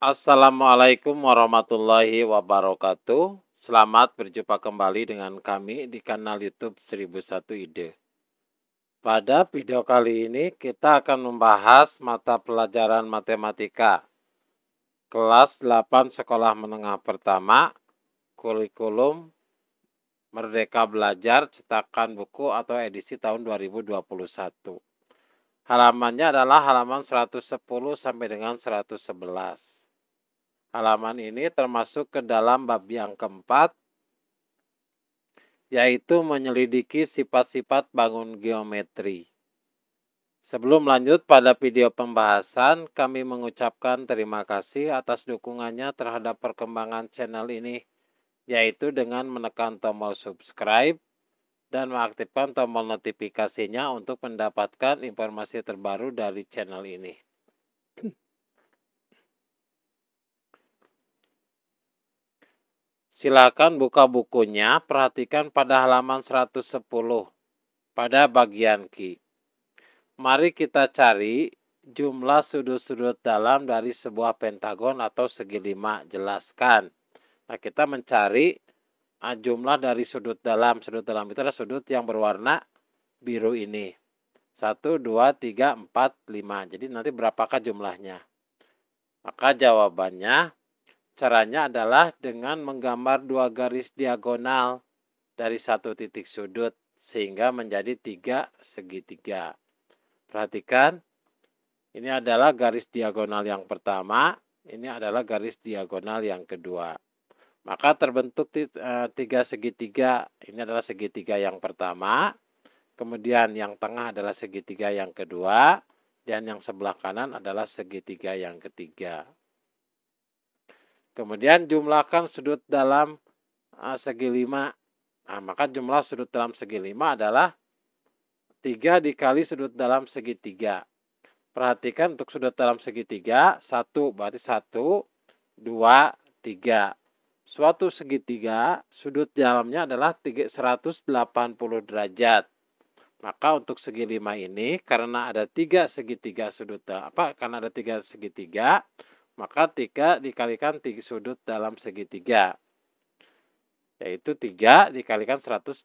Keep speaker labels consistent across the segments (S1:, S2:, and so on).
S1: Assalamualaikum warahmatullahi wabarakatuh. Selamat berjumpa kembali dengan kami di kanal YouTube 1001 Ide. Pada video kali ini kita akan membahas mata pelajaran matematika kelas 8 sekolah menengah pertama, kurikulum Merdeka Belajar cetakan buku atau edisi tahun 2021. Halamannya adalah halaman 110 sampai dengan 111. Halaman ini termasuk ke dalam bab yang keempat, yaitu menyelidiki sifat-sifat bangun geometri. Sebelum lanjut pada video pembahasan, kami mengucapkan terima kasih atas dukungannya terhadap perkembangan channel ini, yaitu dengan menekan tombol subscribe dan mengaktifkan tombol notifikasinya untuk mendapatkan informasi terbaru dari channel ini. Silakan buka bukunya, perhatikan pada halaman 110 pada bagian Q. Mari kita cari jumlah sudut-sudut dalam dari sebuah pentagon atau segi lima. Jelaskan. Nah, kita mencari jumlah dari sudut dalam. Sudut dalam itu adalah sudut yang berwarna biru ini. 1, 2, 3, 4, 5. Jadi nanti berapakah jumlahnya? Maka jawabannya, caranya adalah dengan menggambar dua garis diagonal dari satu titik sudut sehingga menjadi 3 segitiga. Perhatikan, ini adalah garis diagonal yang pertama, ini adalah garis diagonal yang kedua. Maka terbentuk 3 segitiga, ini adalah segitiga yang pertama, kemudian yang tengah adalah segitiga yang kedua, dan yang sebelah kanan adalah segitiga yang ketiga. Kemudian jumlahkan sudut dalam segi 5. Nah, maka jumlah sudut dalam segi 5 adalah 3 dikali sudut dalam segitiga. Perhatikan untuk sudut dalam segitiga, 1 berarti 1, 2, 3. Suatu segitiga, sudut dalamnya adalah 180 derajat. Maka untuk segi 5 ini, karena ada 3 segitiga sudut, karena ada 3 segitiga, maka 3 dikalikan 3 sudut dalam segitiga. Yaitu 3 dikalikan 180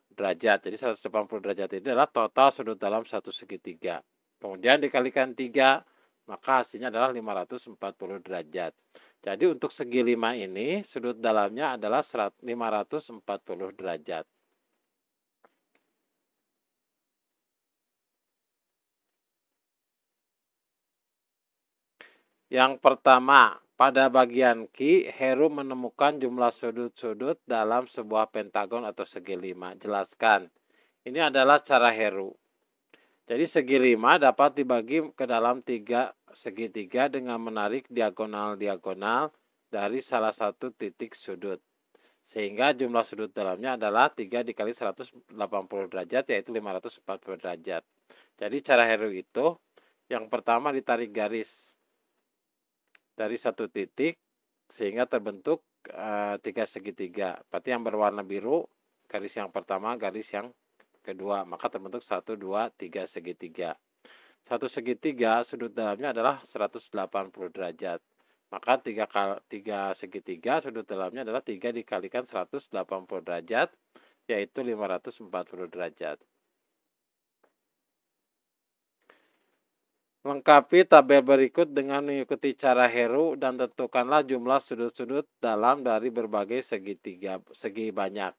S1: derajat. Jadi 180 derajat ini adalah total sudut dalam satu segitiga. Kemudian dikalikan 3, maka hasilnya adalah 540 derajat. Jadi untuk segi 5 ini, sudut dalamnya adalah 540 derajat. Yang pertama, pada bagian Q, Heru menemukan jumlah sudut-sudut dalam sebuah pentagon atau segi 5. Jelaskan. Ini adalah cara Heru. Jadi segi 5 dapat dibagi ke dalam 3 segitiga dengan menarik diagonal-diagonal dari salah satu titik sudut. Sehingga jumlah sudut dalamnya adalah 3 dikali 180 derajat, yaitu 540 derajat. Jadi cara Heru itu, yang pertama ditarik garis dari satu titik sehingga terbentuk 3 segitiga. Berarti yang berwarna biru, garis yang pertama, garis yang kedua, maka terbentuk 1, 2, 3 segitiga. Satu segitiga sudut dalamnya adalah 180 derajat. Maka 3 segitiga sudut dalamnya adalah 3 dikalikan 180 derajat, yaitu 540 derajat. Lengkapi tabel berikut dengan mengikuti cara Heru dan tentukanlah jumlah sudut-sudut dalam dari berbagai segi banyak.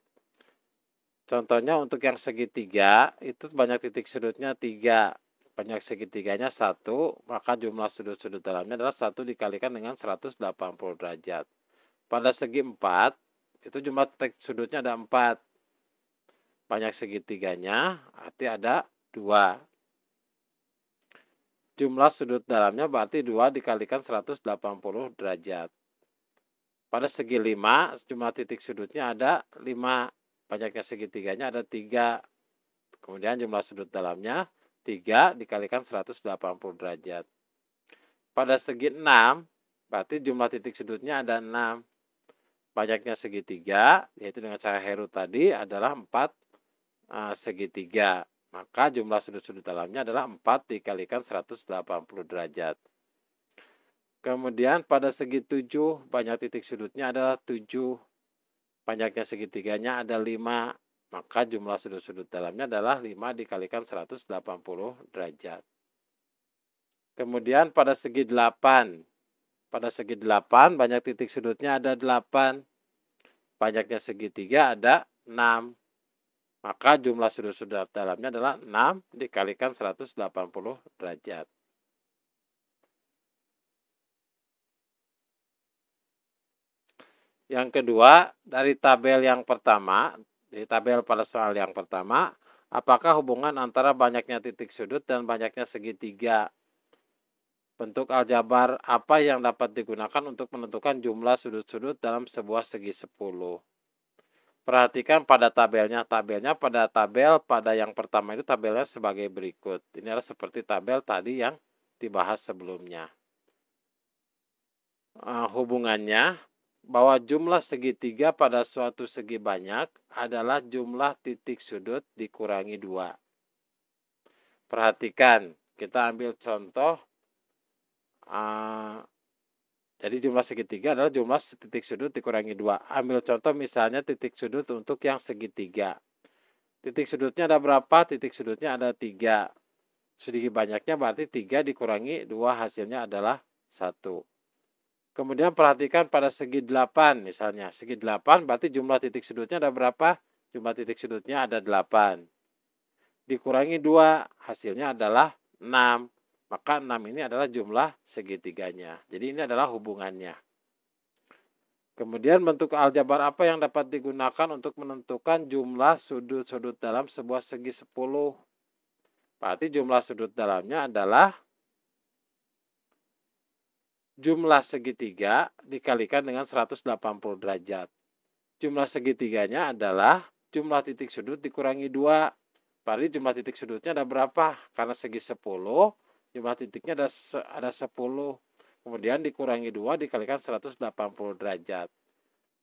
S1: Contohnya untuk yang segitiga, itu banyak titik sudutnya 3, banyak segitiganya 1, maka jumlah sudut-sudut dalamnya adalah 1 dikalikan dengan 180 derajat. Pada segi 4, itu jumlah titik sudutnya ada 4, banyak segitiganya, arti ada 2. Jumlah sudut dalamnya berarti 2 dikalikan 180 derajat. Pada segi 5, jumlah titik sudutnya ada 5, banyaknya segitiganya ada 3. Kemudian jumlah sudut dalamnya 3 dikalikan 180 derajat. Pada segi 6, berarti jumlah titik sudutnya ada 6. Banyaknya segitiga, yaitu dengan cara Heru tadi, adalah 4 segitiga. Maka jumlah sudut-sudut dalamnya adalah 4 dikalikan 180 derajat. Kemudian pada segi 7, banyak titik sudutnya adalah 7, banyaknya segitiganya ada 5, maka jumlah sudut-sudut dalamnya adalah 5 dikalikan 180 derajat. Kemudian pada segi 8, banyak titik sudutnya ada 8, banyaknya segitiga ada 6, maka jumlah sudut-sudut dalamnya adalah 6 dikalikan 180 derajat. Yang kedua, dari tabel yang pertama, di tabel pada soal yang pertama, apakah hubungan antara banyaknya titik sudut dan banyaknya segitiga? Bentuk aljabar apa yang dapat digunakan untuk menentukan jumlah sudut-sudut dalam sebuah segi 10? Perhatikan pada tabelnya. Pada yang pertama itu tabelnya sebagai berikut. Ini adalah seperti tabel tadi yang dibahas sebelumnya. Hubungannya bahwa jumlah segitiga pada suatu segi banyak adalah jumlah titik sudut dikurangi 2. Perhatikan, kita ambil contoh. Jadi jumlah segitiga adalah jumlah titik sudut dikurangi 2. Ambil contoh misalnya titik sudut untuk yang segitiga. Titik sudutnya ada berapa? Titik sudutnya ada 3. Segi banyaknya berarti 3 dikurangi 2 hasilnya adalah 1. Kemudian perhatikan pada segi 8 misalnya. Segi 8 berarti jumlah titik sudutnya ada berapa? Jumlah titik sudutnya ada 8. Dikurangi 2 hasilnya adalah 6. Maka 6 ini adalah jumlah segitiganya. Jadi ini adalah hubungannya. Kemudian bentuk aljabar apa yang dapat digunakan untuk menentukan jumlah sudut-sudut dalam sebuah segi 10? Berarti jumlah sudut dalamnya adalah jumlah segitiga dikalikan dengan 180 derajat. Jumlah segitiganya adalah jumlah titik sudut dikurangi 2. Berarti jumlah titik sudutnya ada berapa? Karena segi 10, jumlah titiknya ada 10. Kemudian dikurangi 2 dikalikan 180 derajat.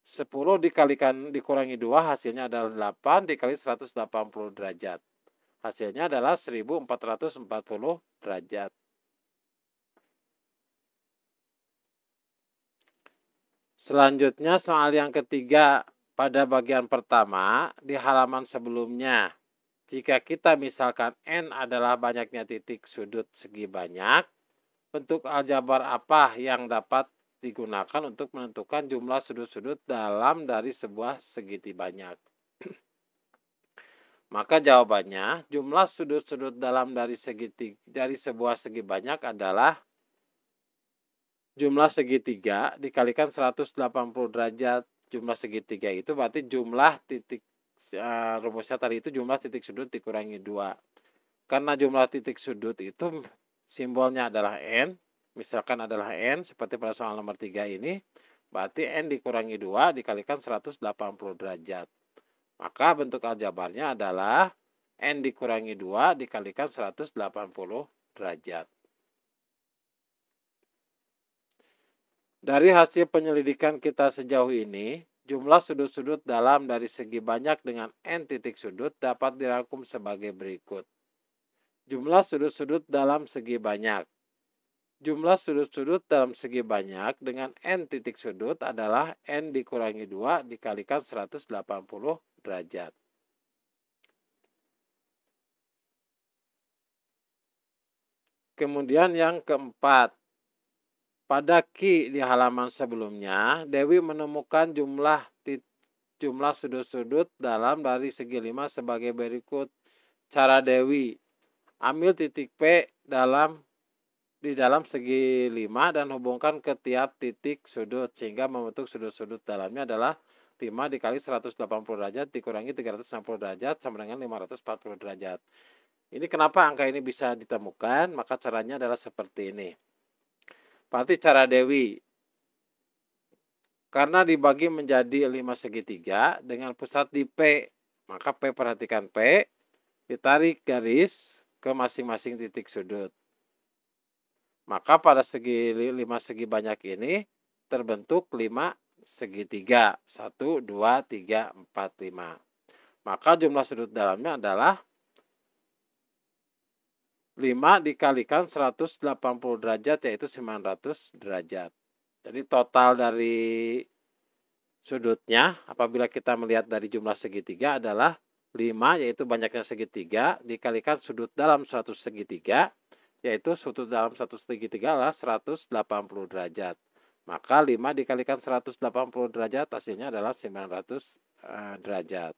S1: 10 dikurangi 2 hasilnya adalah 8 dikali 180 derajat. Hasilnya adalah 1440 derajat. Selanjutnya soal yang ketiga, pada bagian pertama di halaman sebelumnya. Jika kita misalkan N adalah banyaknya titik sudut segi banyak, bentuk aljabar apa yang dapat digunakan untuk menentukan jumlah sudut-sudut dalam dari sebuah segiti banyak? Maka jawabannya, jumlah sudut-sudut dalam dari sebuah segi banyak adalah jumlah segitiga dikalikan 180 derajat. Jumlah segitiga itu berarti jumlah titik, rumusnya tadi itu jumlah titik sudut dikurangi 2. Karena jumlah titik sudut itu simbolnya adalah N, misalkan adalah N seperti pada soal nomor 3 ini, berarti N dikurangi 2 dikalikan 180 derajat. Maka bentuk aljabarnya adalah N dikurangi 2 dikalikan 180 derajat. Dari hasil penyelidikan kita sejauh ini, jumlah sudut-sudut dalam dari segi banyak dengan N titik sudut dapat dirangkum sebagai berikut. Jumlah sudut-sudut dalam segi banyak. Jumlah sudut-sudut dalam segi banyak dengan N titik sudut adalah N dikurangi 2 dikalikan 180 derajat. Kemudian yang keempat. Pada Q di halaman sebelumnya, Dewi menemukan jumlah sudut-sudut dalam dari segi 5 sebagai berikut. Cara Dewi, ambil titik P di dalam segi 5 dan hubungkan ke tiap titik sudut sehingga membentuk sudut-sudut dalamnya adalah 5 dikali 180 derajat dikurangi 360 derajat sama dengan 540 derajat. Ini kenapa angka ini bisa ditemukan? Maka caranya adalah seperti ini. Berarti cara Dewi, karena dibagi menjadi 5 segitiga dengan pusat di P, maka P, perhatikan P, ditarik garis ke masing-masing titik sudut. Maka pada 5 segi banyak ini terbentuk 5 segitiga. 1, 2, 3, 4, 5. Maka jumlah sudut dalamnya adalah 5 dikalikan 180 derajat yaitu 900 derajat. Jadi total dari sudutnya apabila kita melihat dari jumlah segitiga adalah 5 yaitu banyaknya segitiga dikalikan sudut dalam suatu segitiga yaitu sudut dalam satu segitiga adalah 180 derajat. Maka 5 dikalikan 180 derajat hasilnya adalah 900 derajat.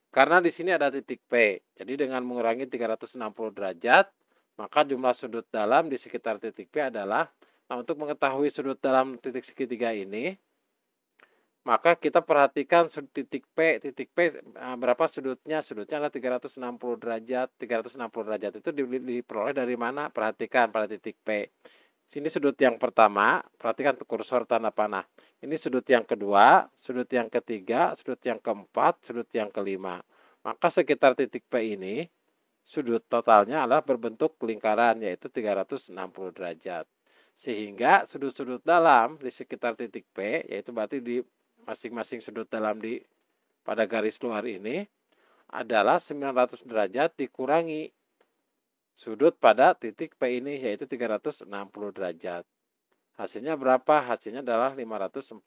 S1: Karena di sini ada titik P, jadi dengan mengurangi 360 derajat, maka jumlah sudut dalam di sekitar titik P adalah, nah untuk mengetahui sudut dalam titik segitiga ini, maka kita perhatikan titik P berapa sudutnya? Sudutnya adalah 360 derajat. 360 derajat itu diperoleh dari mana? Perhatikan pada titik P. Sini sudut yang pertama, perhatikan kursor tanda panah. Ini sudut yang kedua, sudut yang ketiga, sudut yang keempat, sudut yang kelima. Maka sekitar titik P ini, sudut totalnya adalah berbentuk lingkaran, yaitu 360 derajat. Sehingga sudut-sudut dalam di sekitar titik P, yaitu berarti di masing-masing sudut dalam pada garis luar ini, adalah 900 derajat dikurangi sudut pada titik P ini yaitu 360 derajat. Hasilnya berapa? Hasilnya adalah 540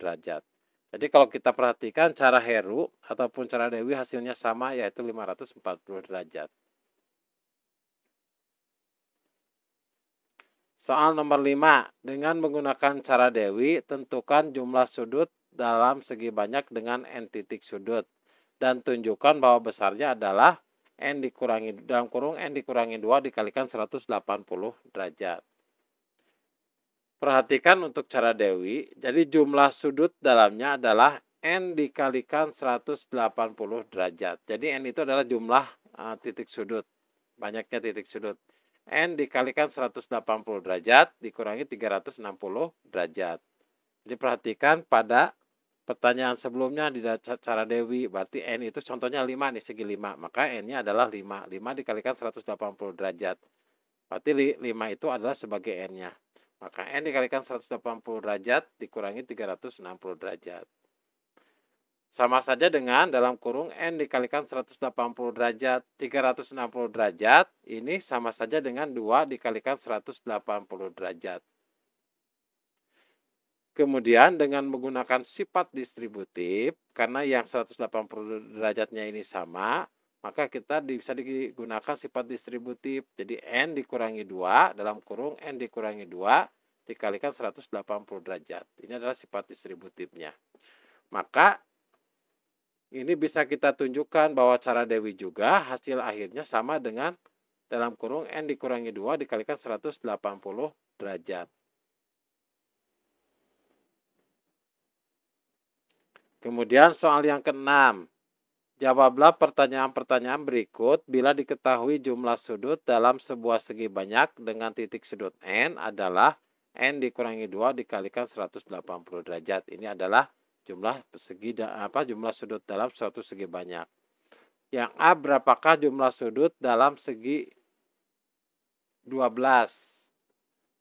S1: derajat. Jadi kalau kita perhatikan cara Heru ataupun cara Dewi hasilnya sama yaitu 540 derajat. Soal nomor 5. Dengan menggunakan cara Dewi, tentukan jumlah sudut dalam segi banyak dengan n titik sudut. Dan tunjukkan bahwa besarnya adalah n dikurangi dalam kurung n dikurangi 2 dikalikan 180 derajat. Perhatikan untuk cara Dewi, jadi jumlah sudut dalamnya adalah n dikalikan 180 derajat. Jadi n itu adalah jumlah titik sudut, banyaknya titik sudut. N dikalikan 180 derajat dikurangi 360 derajat. Jadi perhatikan pada pertanyaan sebelumnya di cara Dewi, berarti N itu contohnya 5 nih, segi 5. Maka N-nya adalah 5. 5 dikalikan 180 derajat. Berarti 5 itu adalah sebagai N-nya. Maka N dikalikan 180 derajat dikurangi 360 derajat. Sama saja dengan dalam kurung N dikalikan 180 derajat. 360 derajat ini sama saja dengan 2 dikalikan 180 derajat. Kemudian dengan menggunakan sifat distributif, karena yang 180 derajatnya ini sama, maka kita bisa digunakan sifat distributif. Jadi N dikurangi 2 dalam kurung N dikurangi 2 dikalikan 180 derajat. Ini adalah sifat distributifnya. Maka ini bisa kita tunjukkan bahwa cara Dewi juga hasil akhirnya sama dengan dalam kurung N dikurangi 2 dikalikan 180 derajat. Kemudian soal yang ke-6. Jawablah pertanyaan-pertanyaan berikut bila diketahui jumlah sudut dalam sebuah segi banyak dengan titik sudut N adalah N dikurangi 2 dikalikan 180 derajat. Ini adalah jumlah jumlah sudut dalam suatu segi banyak. Yang A, berapakah jumlah sudut dalam segi 12?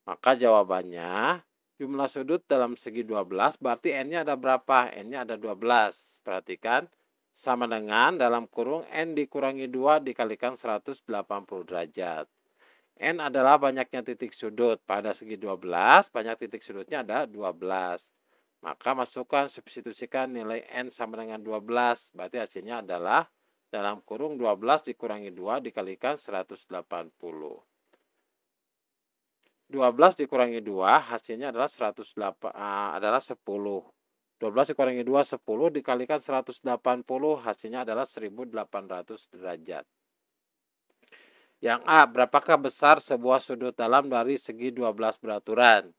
S1: Maka jawabannya jumlah sudut dalam segi 12 berarti N-nya ada berapa? N-nya ada 12. Perhatikan, sama dengan dalam kurung N dikurangi 2 dikalikan 180 derajat. N adalah banyaknya titik sudut. Pada segi 12, banyak titik sudutnya ada 12. Maka masukkan, substitusikan nilai N sama dengan 12. Berarti hasilnya adalah dalam kurung 12 dikurangi 2 dikalikan 180. 12 dikurangi 2 hasilnya adalah 108 adalah 10. 12 dikurangi 2 10 dikalikan 180 hasilnya adalah 1800 derajat. Yang A, berapakah besar sebuah sudut dalam dari segi 12 beraturan?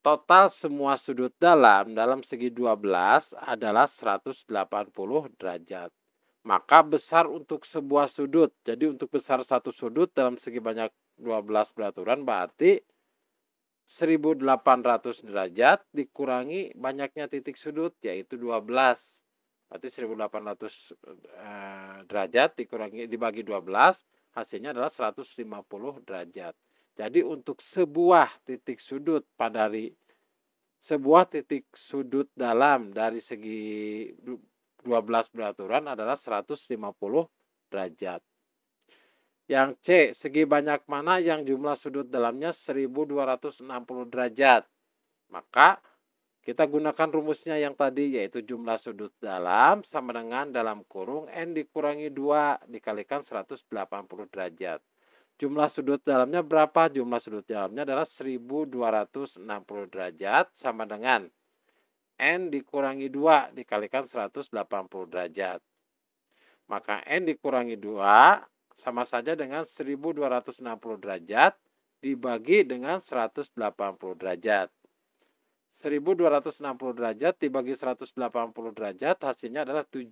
S1: Total semua sudut dalam segi 12 adalah 180 derajat. Maka besar untuk sebuah sudut. Jadi untuk besar satu sudut dalam segi banyak 12 beraturan berarti 1800 derajat dikurangi banyaknya titik sudut yaitu 12. Berarti 1800 derajat dibagi 12 hasilnya adalah 150 derajat. Jadi untuk sebuah titik sudut dalam dari segi 12 beraturan adalah 150 derajat. Yang C, segi banyak mana yang jumlah sudut dalamnya 1260 derajat? Maka kita gunakan rumusnya yang tadi, yaitu jumlah sudut dalam sama dengan dalam kurung N dikurangi 2 dikalikan 180 derajat. Jumlah sudut dalamnya berapa? Jumlah sudut dalamnya adalah 1260 derajat sama dengan N dikurangi 2 dikalikan 180 derajat. Maka N dikurangi 2 sama saja dengan 1260 derajat dibagi dengan 180 derajat. 1260 derajat dibagi 180 derajat hasilnya adalah 7.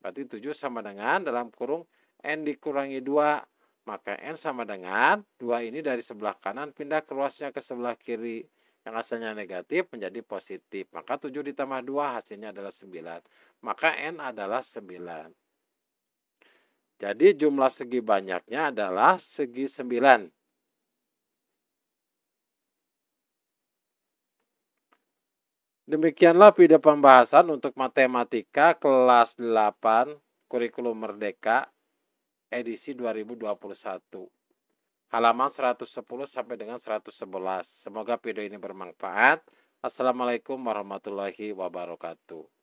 S1: Berarti 7 sama dengan dalam kurung N dikurangi 2. Maka N sama dengan 2 ini dari sebelah kanan pindah keluasnya ke sebelah kiri. Yang asalnya negatif menjadi positif. Maka 7 ditambah 2 hasilnya adalah 9. Maka N adalah 9. Jadi jumlah segi banyaknya adalah segi 9. Demikianlah video pembahasan untuk matematika kelas 8 kurikulum merdeka edisi 2021. Halaman 110 sampai dengan 111. Semoga video ini bermanfaat. Assalamualaikum warahmatullahi wabarakatuh.